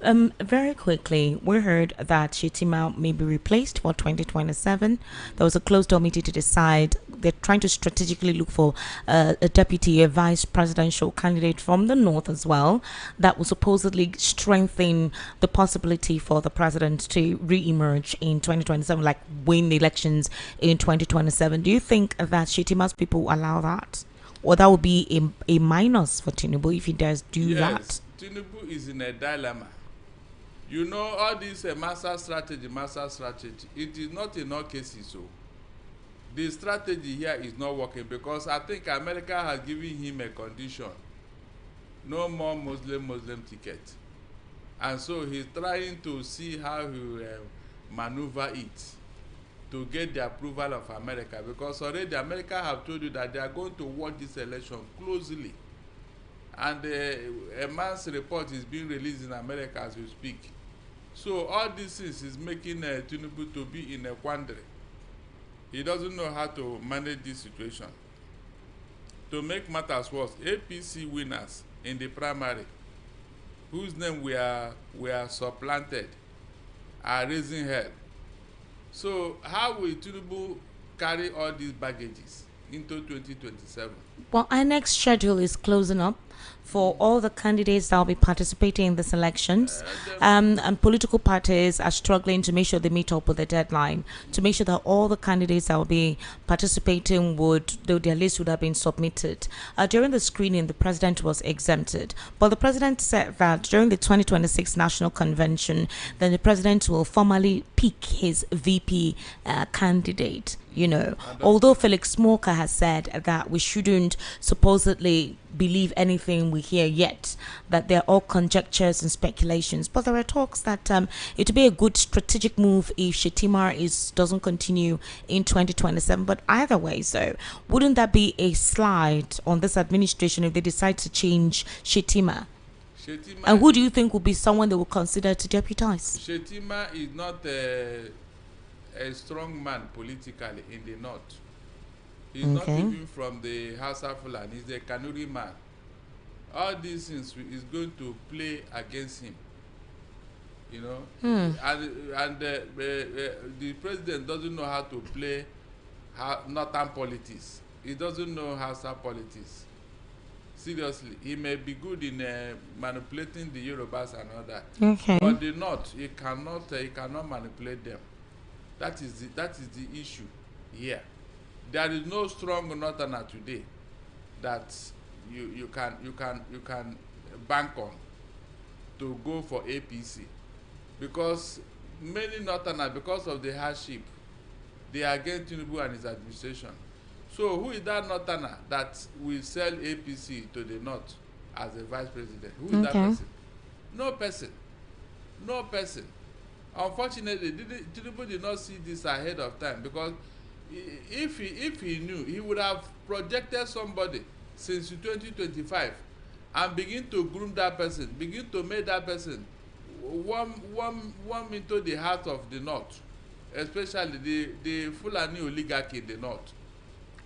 Very quickly, we heard that Shetima may be replaced for 2027. There was a closed door meeting to decide. They're trying to strategically look for a deputy, a vice presidential candidate from the north as well, that will supposedly strengthen the possibility for the president to re-emerge in 2027, like win the elections in 2027. Do you think that Shetima's people will allow that? Or that would be a minus for Tinubu if he does do that? Yes, Tinubu is in a dilemma. You know, all this master strategy, it is not in all cases so. The strategy here is not working because I think America has given him a condition. No more Muslim ticket. And so he's trying to see how he will maneuver it to get the approval of America, because already America have told you that they are going to watch this election closely. And a man's report is being released in America as we speak. So all this is making Tinubu to be in a quandary. He doesn't know how to manage this situation. To make matters worse, APC winners in the primary, whose name were supplanted, are raising hell. So how will Tinubu carry all these baggages into 2027? Well, our next schedule is closing up for all the candidates that will be participating in these elections. And political parties are struggling to make sure they meet up with the deadline, to make sure that all the candidates that will be participating their list would have been submitted. During the screening, the president was exempted. But the president said that during the 2026 National Convention, then the president will formally pick his VP candidate. You know, although Felix Smoker has said that we shouldn't supposedly believe anything we hear yet, that they're all conjectures and speculations, but there are talks that it would be a good strategic move if Shetima doesn't continue in 2027. But either way, so wouldn't that be a slide on this administration if they decide to change Shetima? And who do you think will be someone they will consider to deputize? Shetima is not a strong man politically in the north. He's not even from the Hausa Fulani. He's a Kanuri man. All these things is going to play against him. You know, and the president doesn't know how to play northern politics. He doesn't know Hausa politics. Seriously, he may be good in manipulating the Yorubas and all that. Okay. But the north, he cannot manipulate them. That is the issue here. There is no strong northerner today that you can bank on to go for APC, because many northerners, because of the hardship, they are against Tinubu and his administration. So who is that northerner that will sell APC to the north as a vice president? Who is that person? No person. No person. Unfortunately, Tinubu did not see this ahead of time, because if he knew, he would have projected somebody since 2025 and begin to groom that person, begin to make that person warm into the heart of the north, especially the Fulani oligarchy in the north.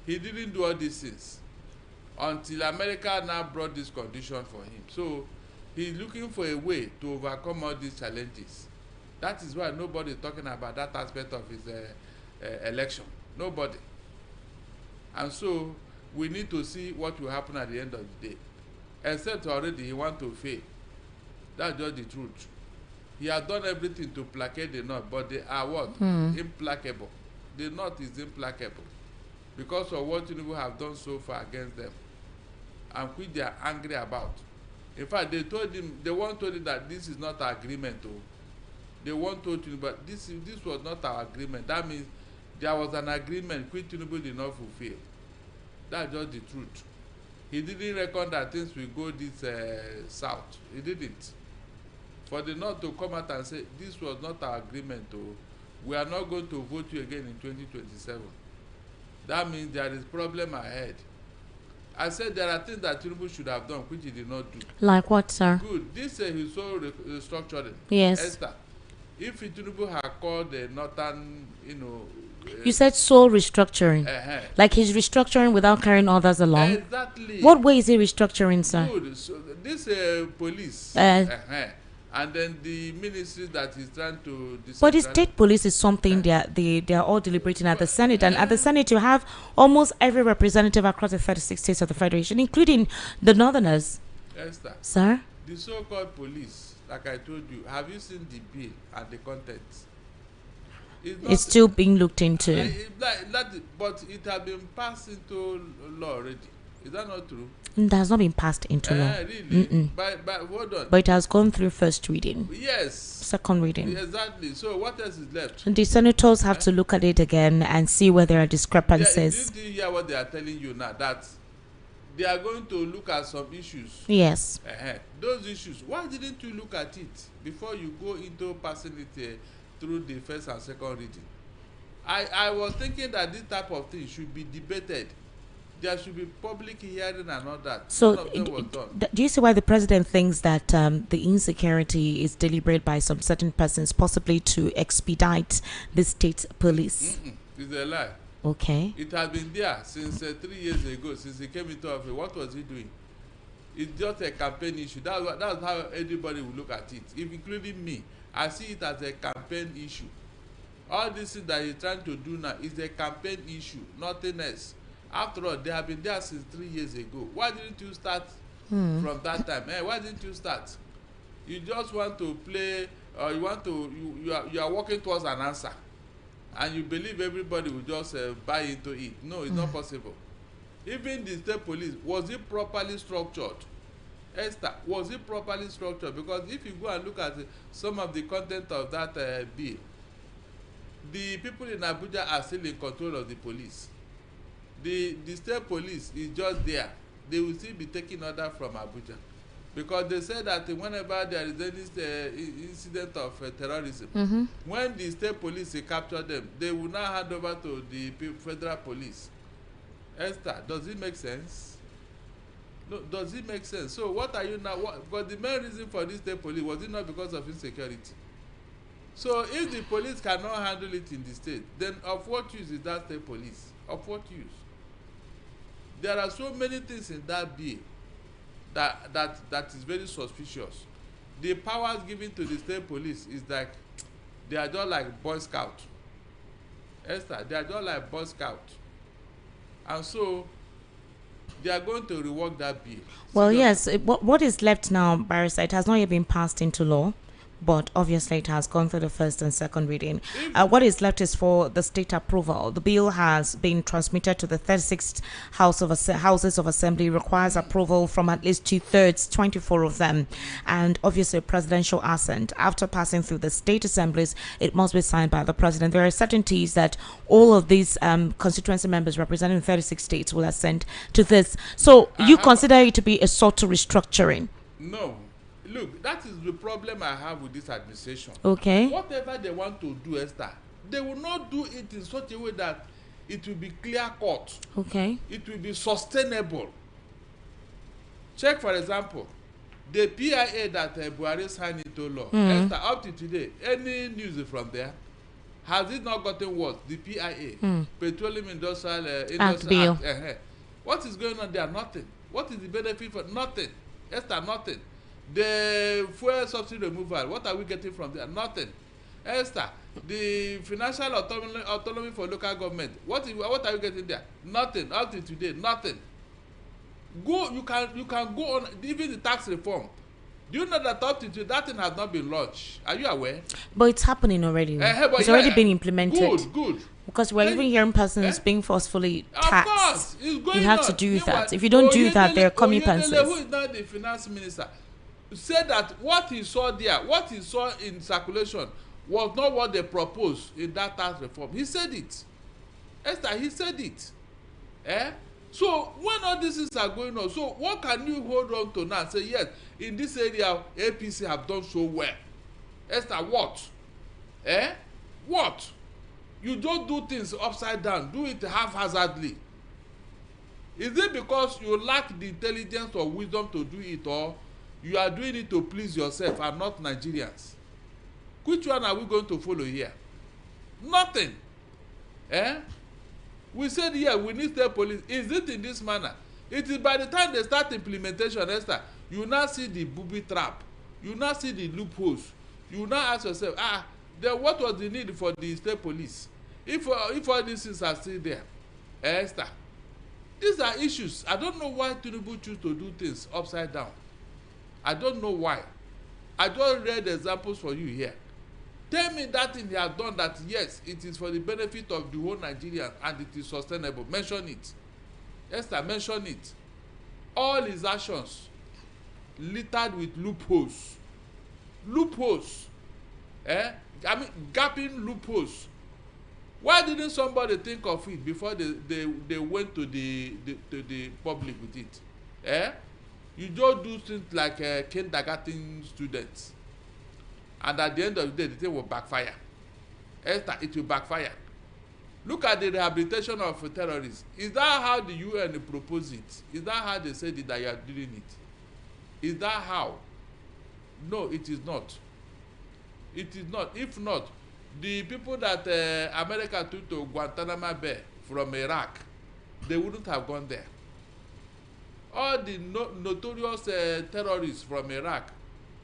He didn't do all these things until America now brought this condition for him. So he's looking for a way to overcome all these challenges. That is why nobody is talking about that aspect of his election. Nobody. And so we need to see what will happen at the end of the day. Except already he wants to fail. That's just the truth. He has done everything to placate the North, but they are what? Implacable. The North is implacable because of what Tinubu have done so far against them, and which they are angry about. In fact, they told him, they once told him that this is not our agreement. They once told Tinubu, but this was not our agreement. That means there was an agreement which Tinubu did not fulfill. That's just the truth. He didn't reckon that things will go this south. He didn't. For the North to come out and say, this was not our agreement, we are not going to vote you again in 2027. That means there is problem ahead. I said there are things that Tinubu should have done, which he did not do. Like what, sir? Good. This is so restructuring. Yes. Esther, if Tinubu had called the northern, you said soul restructuring. Like he's restructuring without carrying others along. Exactly. What way is he restructuring, sir? Good. So this police and then the ministry that is trying to But the state police is something they are all deliberating at the Senate, and at the Senate you have almost every representative across the 36 states of the Federation, including the Northerners. Esther, Sir? the so-called police, like I told you, have you seen the bill and the contents? It's still being looked into. But it has been passed into law already. Is that not true? It has not been passed into law. Really? But hold on. But it has gone through first reading. Yes. Second reading. Exactly. So what else is left? The senators have to look at it again and see where there are discrepancies. Did you hear what they are telling you now? That they are going to look at some issues. Yes. Those issues. Why didn't you look at it before you go into passing it through the first and second reading? I was thinking that this type of thing should be debated. There should be public hearing and all that. So, do you see why the president thinks that the insecurity is deliberate by some certain persons, possibly to expedite the state police? It's a lie. Okay. It has been there since 3 years ago, since he came into office. What was he doing? It's just a campaign issue. That's how everybody will look at it, including me. I see it as a campaign issue. All this thing that he's trying to do now is a campaign issue, nothing else. After all, they have been there since 3 years ago. Why didn't you start from that time? Why didn't you start? You just want to play, or you are working towards an answer, and you believe everybody will just buy into it. No, it's not possible. Even the state police, was it properly structured? Esther, was it properly structured? Because if you go and look at some of the content of that bill, the people in Abuja are still in control of the police. The state police is just there. They will still be taking order from Abuja, because they say that whenever there is any incident of terrorism, when the state police capture them, they will now hand over to the federal police. Esther, does it make sense? No, does it make sense? So what are you now? But the main reason for this state police, was it not because of insecurity? So if the police cannot handle it in the state, then of what use is that state police? Of what use? There are so many things in that bill that is very suspicious. The powers given to the state police is like, they are just like Boy Scout. Esther, they are just like Boy Scout. And so they are going to rework that bill. Well, yes, what is left now, Barrister, it has not yet been passed into law, but obviously it has gone through the first and second reading. What is left is for the state approval. The bill has been transmitted to the 36th Houses of Assembly, requires approval from at least 2/3, 24 of them, and obviously a presidential assent. After passing through the state assemblies, it must be signed by the president. There are certainties that all of these constituency members representing 36 states will assent to this. So you consider it to be a sort of restructuring? No. Look, that is the problem I have with this administration. Okay. Whatever they want to do, Esther, they will not do it in such a way that it will be clear-cut. Okay. It will be sustainable. Check, for example, the PIA that Buhari signed into law. Esther, up to today, any news from there? Has it not gotten worse? The PIA, Petroleum Industrial Act. What is going on there? Nothing. What is the benefit for? Nothing. Esther, nothing. The fuel subsidy removal, what are we getting from there? Nothing. Esther, the financial autonomy for local government, what are you getting there? Nothing. Up to today, nothing. You can go on. Even the tax reform, do you know that up to today that thing has not been launched? Are you aware? But it's happening already. It's already been implemented. Good. Because we're even hearing persons being forcefully taxed. Of course, it's going you have to do that. If you don't do that, there are coming penalties. Who is now the finance minister said that what he saw there, what he saw in circulation, was not what they proposed in that tax reform. He said it. Esther, he said it. So when all these things are going on, so what can you hold on to now and say, yes, in this area APC have done so well? Esther, what? What? You don't do things upside down, do it haphazardly. Is it because you lack the intelligence or wisdom to do it, or you are doing it to please yourself and not Nigerians? Which one are we going to follow here? Nothing. We said here we need state police. Is it in this manner? It is by the time they start implementation, Esther, you now see the booby trap You now see the loopholes. You now ask yourself, then what was the need for the state police? If all these things are still there, Esther, these are issues. I don't know why Tinubu choose to do things upside down. I don't know why. I just read examples for you here. Tell me that thing he has done that, yes, it is for the benefit of the whole Nigerians and it is sustainable. Mention it. Esther, mention it. All his actions littered with loopholes. Loopholes. I mean, gaping loopholes. Why didn't somebody think of it before they went to the public with it? You don't do things like kindergarten students, and at the end of the day, the thing will backfire. Esther, it will backfire. Look at the rehabilitation of terrorists. Is that how the UN propose it? Is that how they said it, that you are doing it? Is that how? No, it is not. It is not. If not, the people that America took to Guantanamo Bay from Iraq, they wouldn't have gone there. All the notorious terrorists from Iraq,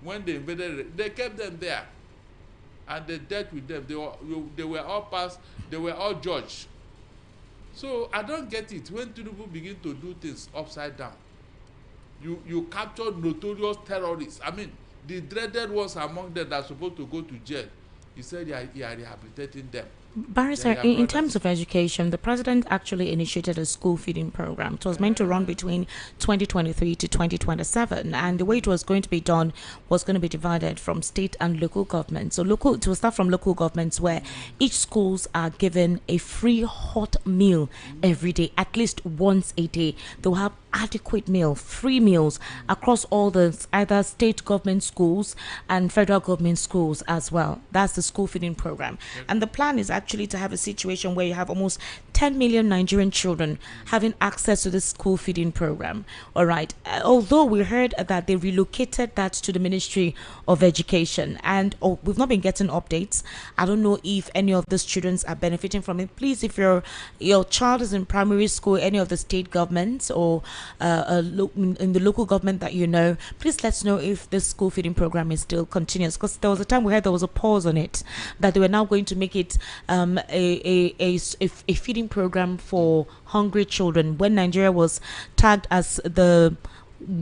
when they invaded, they kept them there, and they dealt with them. They were all passed. They were all judged. So I don't get it. When Tinubu begin to do things upside down, you capture notorious terrorists. I mean, the dreaded ones among them that are supposed to go to jail. He said you are rehabilitating them. Barrister, in terms of education, the president actually initiated a school feeding program. It was meant to run between 2023 to 2027, and the way it was going to be done was going to be divided from state and local governments. So it will start from local governments, where each schools are given a free hot meal every day, at least once a day. They'll have adequate meal, free meals across all the either state government schools and federal government schools as well. That's the school feeding program. And the plan is actually to have a situation where you have almost 10 million Nigerian children having access to this school feeding program. All right. Although we heard that they relocated that to the Ministry of Education, and we've not been getting updates. I don't know if any of these children are benefiting from it. Please, if your child is in primary school, any of the state governments or in the local government that you know, please let us know if this school feeding program is still continuous, because there was a time we heard there was a pause on it, that they were now going to make it a feeding program for hungry children, when Nigeria was tagged as the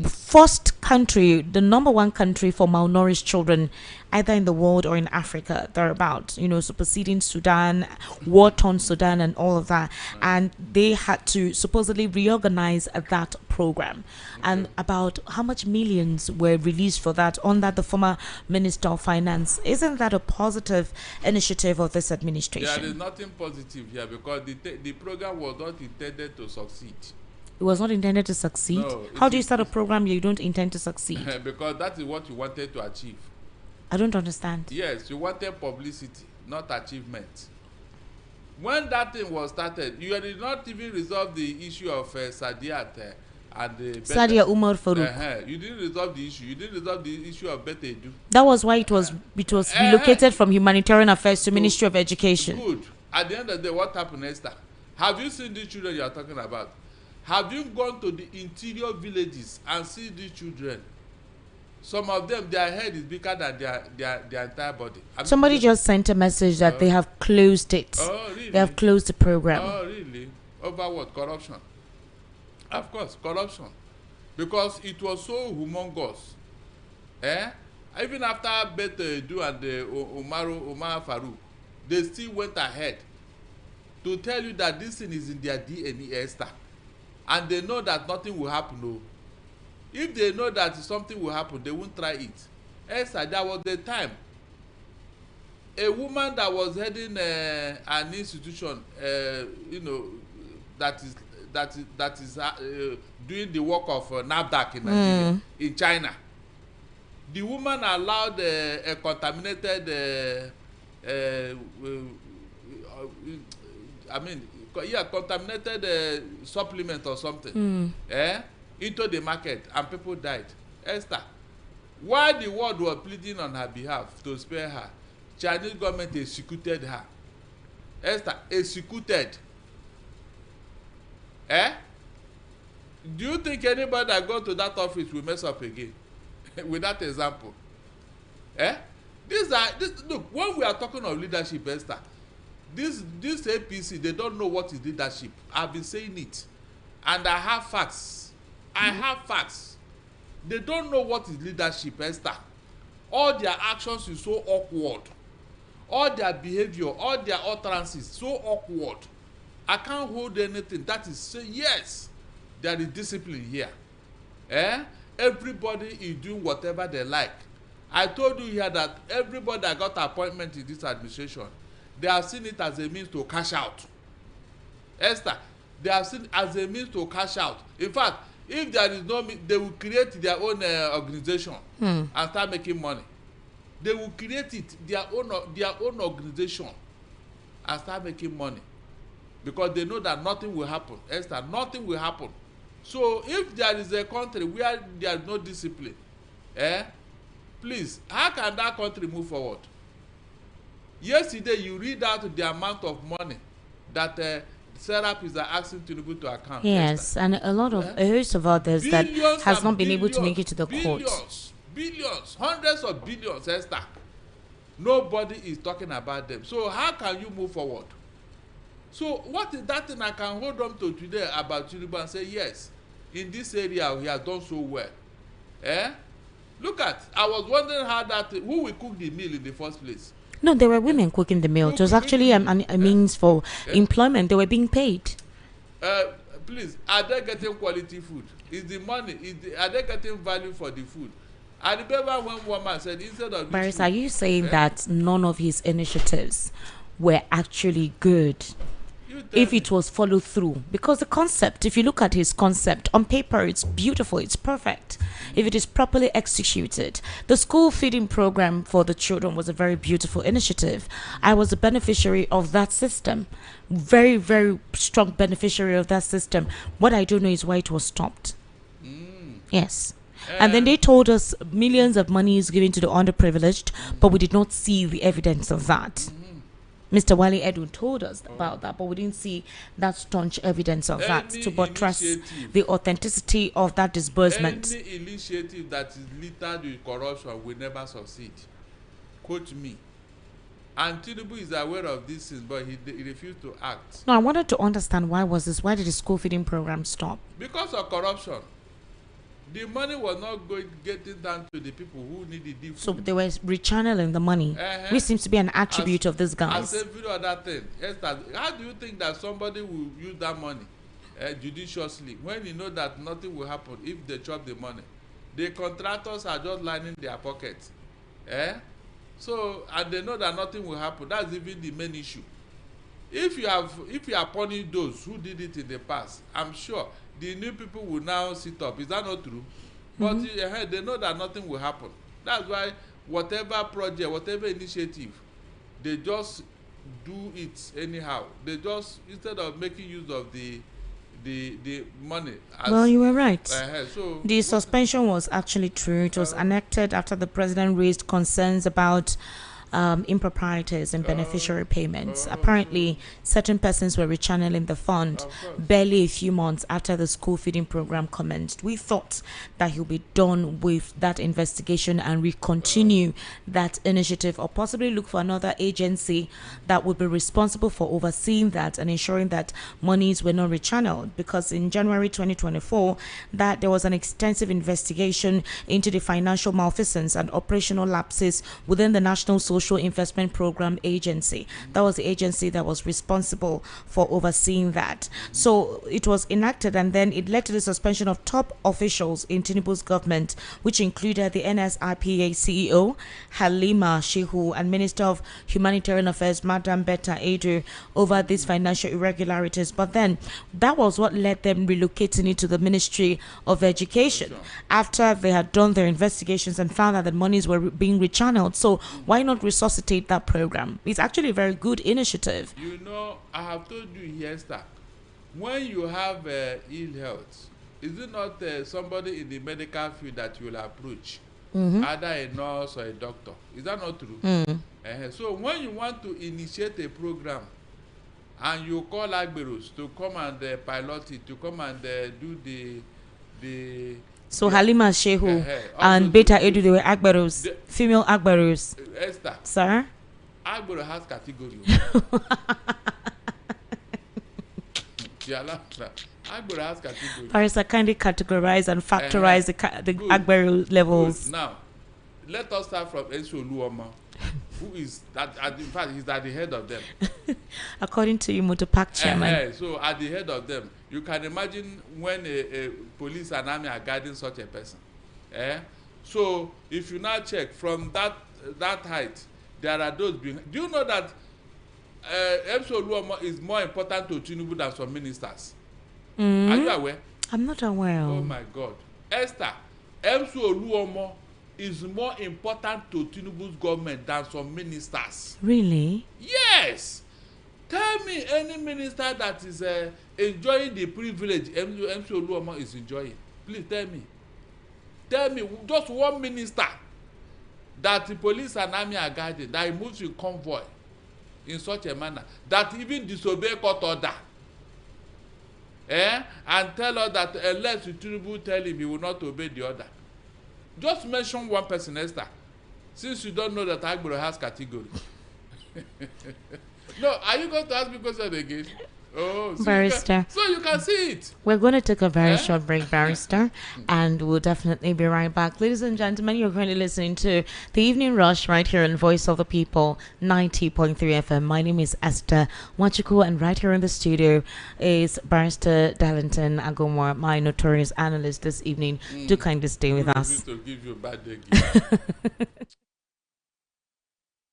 first country, the number one country for malnourished children, either in the world or in Africa, thereabout, superseding Sudan, war-torn Sudan, and all of that. And they had to supposedly reorganize that program. And about how much millions were released for that under the former Minister of Finance. Isn't that a positive initiative of this administration? There is nothing positive here, because the program was not intended to succeed. It was not intended to succeed? No, how do you start a program you don't intend to succeed? Because that is what you wanted to achieve. I don't understand. Yes, you wanted publicity, not achievement. When that thing was started, you did not even resolve the issue of Sadiat and Sadia Umar Farouk. You didn't resolve the issue. You didn't resolve the issue of Betedu. That was why it was relocated from Humanitarian Affairs to Ministry of Education. Good. At the end of the day, what happened, Esther? Have you seen the children you are talking about? Have you gone to the interior villages and seen these children? Some of them, their head is bigger than their entire body. Somebody just sent a message that they have closed it. Oh, really? They have closed the program. Oh, really? Over what? Corruption. Of course, corruption. Because it was so humongous. Even after Betedu and Omar Farouk, they still went ahead to tell you that this thing is in their DNA, Esther. And they know that nothing will happen. No. If they know that something will happen, they won't try it. Esther, there was a time a woman that was heading an institution, that is doing the work of NAFDAC in Nigeria, in China. The woman allowed a contaminated, contaminated supplement or something into the market, and people died. Esther, while the world was pleading on her behalf to spare her, Chinese government executed her. Esther, executed. Do you think anybody that go to that office will mess up again? With that example, Eh? Look, when we are talking of leadership, Esther, this APC, they don't know what is leadership. I've been saying it. And I have facts. I have facts. They don't know what is leadership, Esther. All their actions is so awkward. All their behavior, all their utterances, so awkward. I can't hold anything. That is say yes, there is discipline here. Everybody is doing whatever they like. I told you here that everybody that got appointment in this administration, they have seen it as a means to cash out. Esther, they have seen it as a means to cash out. In fact, if there is no, they will create their own organization and start making money. They will create it, their own organization, and start making money, because they know that nothing will happen. Esther, nothing will happen. So if there is a country where there is no discipline, please, how can that country move forward? Yesterday you read out the amount of money that therapists are asking Tinubu to account. Yes, Esther. and a lot of a host of others that has not been able to make it to the court. Billions, hundreds of billions, Esther. Nobody is talking about them. So how can you move forward? So what is that thing I can hold on to today about Tinubu and say, yes, in this area he has done so well? Look at, I was wondering how who will cook the meal in the first place? No, there were women cooking the meal. It was actually a means for employment. They were being paid. Please, are they getting quality food? Is the money, are they getting value for the food? I remember one woman said, instead of... Barrister, are you saying that none of his initiatives were actually good if it was followed through? Because the concept, if you look at his concept, on paper it's beautiful, it's perfect. If it is properly executed, the school feeding program for the children was a very beautiful initiative. I was a beneficiary of that system. Very, very strong beneficiary of that system. What I don't know is why it was stopped. Yes. And then they told us millions of money is given to the underprivileged, but we did not see the evidence of that. Mr. Wale Edwin told us about that, but we didn't see that staunch evidence of that to buttress the authenticity of that disbursement. Any initiative that is littered with corruption will never succeed. Quote me. And Tinubu is aware of these things, but he refused to act. No, I wanted to understand why was this? Why did the school feeding program stop? Because of corruption. The money was not getting down to the people who needed the food. So they were rechanneling the money, which seems to be an attribute of these guys. As every other thing. Esther, how do you think that somebody will use that money judiciously when you know that nothing will happen if they chop the money? The contractors are just lining their pockets. So, and they know that nothing will happen. That's even the main issue. If you are punishing those who did it in the past, I'm sure the new people will now sit up. Is that not true? But they know that nothing will happen. That's why whatever project, whatever initiative, they just do it anyhow. They just, instead of making use of the money. Well, you were right. So the suspension was actually true. It was enacted after the president raised concerns about improprieties and beneficiary payments. Apparently, certain persons were rechanneling the fund barely a few months after the school feeding program commenced. We thought that he'll be done with that investigation and continue that initiative, or possibly look for another agency that would be responsible for overseeing that and ensuring that monies were not rechanneled. Because in January 2024, that there was an extensive investigation into the financial malfeasance and operational lapses within the National Social Investment Program Agency. That was the agency that was responsible for overseeing that. So it was enacted, and then it led to the suspension of top officials in Tinubu's government, which included the NSRPA CEO Halima Shehu and Minister of Humanitarian Affairs Madam Betta Edu over these financial irregularities. But then that was what led them relocating it to the Ministry of Education after they had done their investigations and found that the monies were being rechanneled. So why not resuscitate that program? It's actually a very good initiative. You know, I have told you here, Star, when you have ill health, is it not somebody in the medical field that you will approach? Either a nurse or a doctor. Is that not true? So when you want to initiate a program and you call Agberos to come and pilot it, to come and do the So Halima Shehu all and those Beta people- Edu, they were Agberos, The- female Agberos. Esther, Sir? Agbero has category. Agbero has category. Barrister, kindly categorize and factorize the Good. Agbero levels. Good. Now, let us start from Enso Oluomo, who is in fact he's at the head of them. According to you, Motor Park chairman. So at the head of them, you can imagine when a police and army are guarding such a person. So if you now check from that height, there are those behind. Do you know that Enso Oluomo is more important to Tinubu than some ministers? Are you aware? I'm not aware. Oh my God. Esther, Enso Oluomo is more important to Tinubu's government than some ministers. Really? Yes. Tell me any minister that is enjoying the privilege Enso Oluomo is enjoying. Please tell me. Tell me just one minister that the police and army are guarding, that he moves in convoy in such a manner, that even disobey court order. And tell us that unless Tinubu tell him he will not obey the order. Just mention one person, Esther, since you don't know that Agbero has category. No, are you going to ask me question again? Oh, so Barrister. You can see it. We're going to take a very short break, Barrister, and we'll definitely be right back. Ladies and gentlemen, you're currently listening to The Evening Rush right here on Voice of the People, 90.3 FM. My name is Esther Wachuku, and right here in the studio is Barrister Darlington Agomor, my notorious analyst this evening. Do kindly stay with us. To give you a bad day.